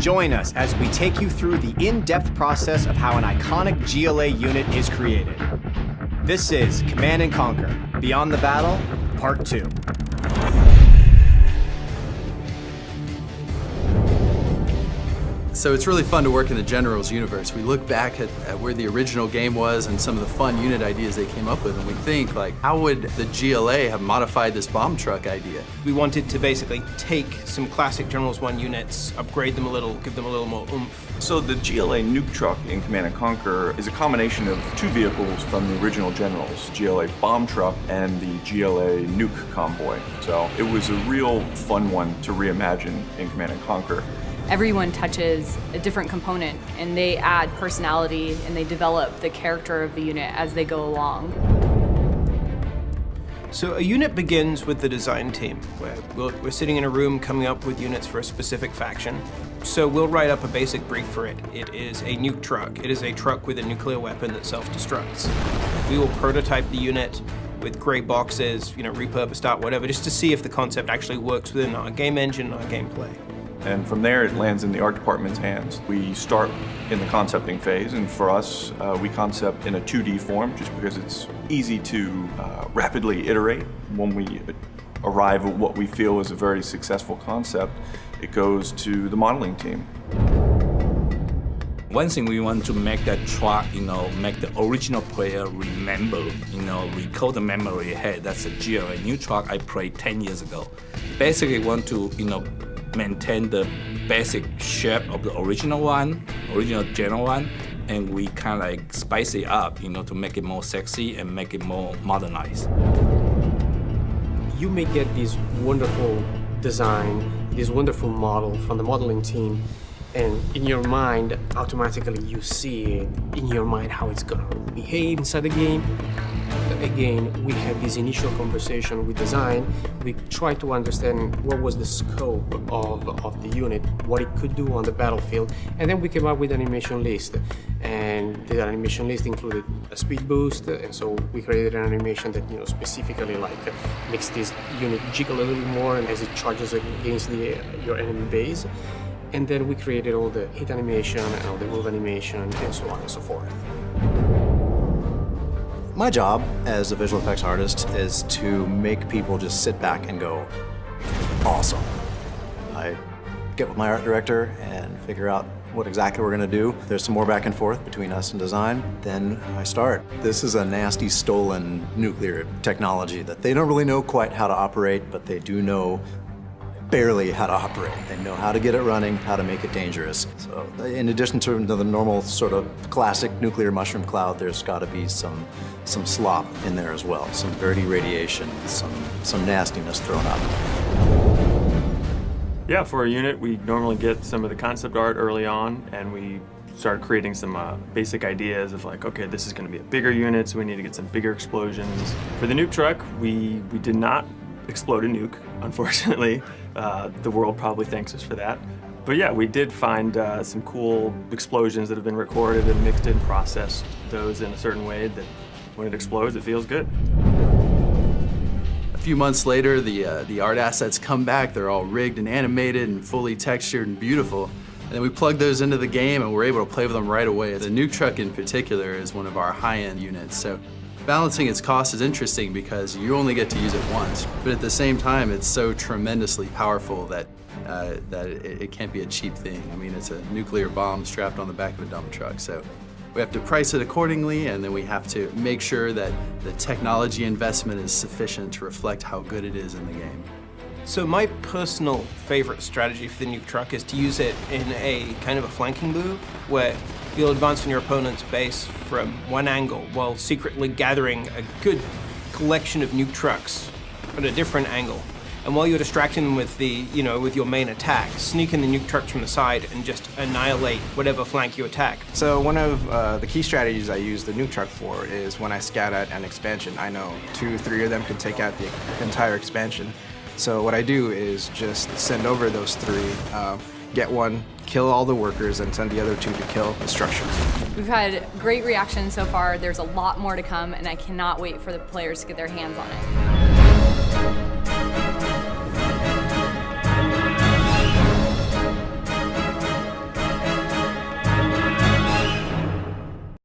Join us as we take you through the in-depth process of how an iconic GLA unit is created. This is Command & Conquer: Beyond the Battle, Part 2. So it's really fun to work in the Generals universe. We look back at where the original game was and some of the fun unit ideas they came up with, and we think, like, how would the GLA have modified this bomb truck idea? We wanted to basically take some classic Generals 1 units, upgrade them a little, give them a little more oomph. So the GLA nuke truck in Command & Conquer is a combination of two vehicles from the original Generals, GLA bomb truck and the GLA nuke convoy. So it was a real fun one to reimagine in Command & Conquer. Everyone touches a different component, and they add personality, and they develop the character of the unit as they go along. So a unit begins with the design team, where we're sitting in a room coming up with units for a specific faction. So we'll write up a basic brief for it. It is a nuke truck. It is a truck with a nuclear weapon that self-destructs. We will prototype the unit with gray boxes, repurposed art, whatever, just to see if the concept actually works within our game engine and our gameplay. And from there, it lands in the art department's hands. We start in the concepting phase, and for us, we concept in a 2D form just because it's easy to rapidly iterate. When we arrive at what we feel is a very successful concept, it goes to the modeling team. One thing we want to make that truck, make the original player remember, recall the memory, hey, that's a GLA new truck I played 10 years ago. Basically want to, maintain the basic shape of the original General one, and we kind of like spice it up, to make it more sexy and make it more modernized. You may get this wonderful design, this wonderful model from the modeling team, and in your mind, automatically you see it in your mind how it's gonna behave inside the game. Again, we had this initial conversation with design. We tried to understand what was the scope of the unit, what it could do on the battlefield, and then we came up with an animation list. And the animation list included a speed boost, and so we created an animation that specifically makes this unit jiggle a little bit more as it charges against your enemy base. And then we created all the hit animation and all the move animation and so on and so forth. My job as a visual effects artist is to make people just sit back and go, awesome. I get with my art director and figure out what exactly we're gonna do. There's some more back and forth between us and design. Then I start. This is a nasty stolen nuclear technology that they don't really know quite how to operate, but they do know barely how to operate. They know how to get it running, how to make it dangerous. So in addition to the normal sort of classic nuclear mushroom cloud, there's got to be some slop in there as well. Some dirty radiation, some nastiness thrown up. Yeah, for a unit, we normally get some of the concept art early on, and we start creating some basic ideas of okay, this is going to be a bigger unit, so we need to get some bigger explosions. For the nuke truck, we did not explode a nuke, unfortunately. The world probably thanks us for that. But yeah, we did find some cool explosions that have been recorded and mixed and processed those in a certain way that when it explodes, it feels good. A few months later, the art assets come back. They're all rigged and animated and fully textured and beautiful. And then we plug those into the game and we're able to play with them right away. The nuke truck in particular is one of our high-end units. So balancing its cost is interesting because you only get to use it once, but at the same time, it's so tremendously powerful that it can't be a cheap thing. I mean, it's a nuclear bomb strapped on the back of a dump truck, so we have to price it accordingly, and then we have to make sure that the technology investment is sufficient to reflect how good it is in the game. So my personal favorite strategy for the nuke truck is to use it in a kind of a flanking move, where you'll advance on your opponent's base from one angle while secretly gathering a good collection of nuke trucks at a different angle. And while you're distracting them with with your main attack, sneak in the nuke trucks from the side and just annihilate whatever flank you attack. So one of the key strategies I use the nuke truck for is when I scout out an expansion. I know 2 or 3 of them can take out the entire expansion. So what I do is just send over those 3, get one, kill all the workers, and send the other 2 to kill the structure. We've had great reactions so far. There's a lot more to come, and I cannot wait for the players to get their hands on it.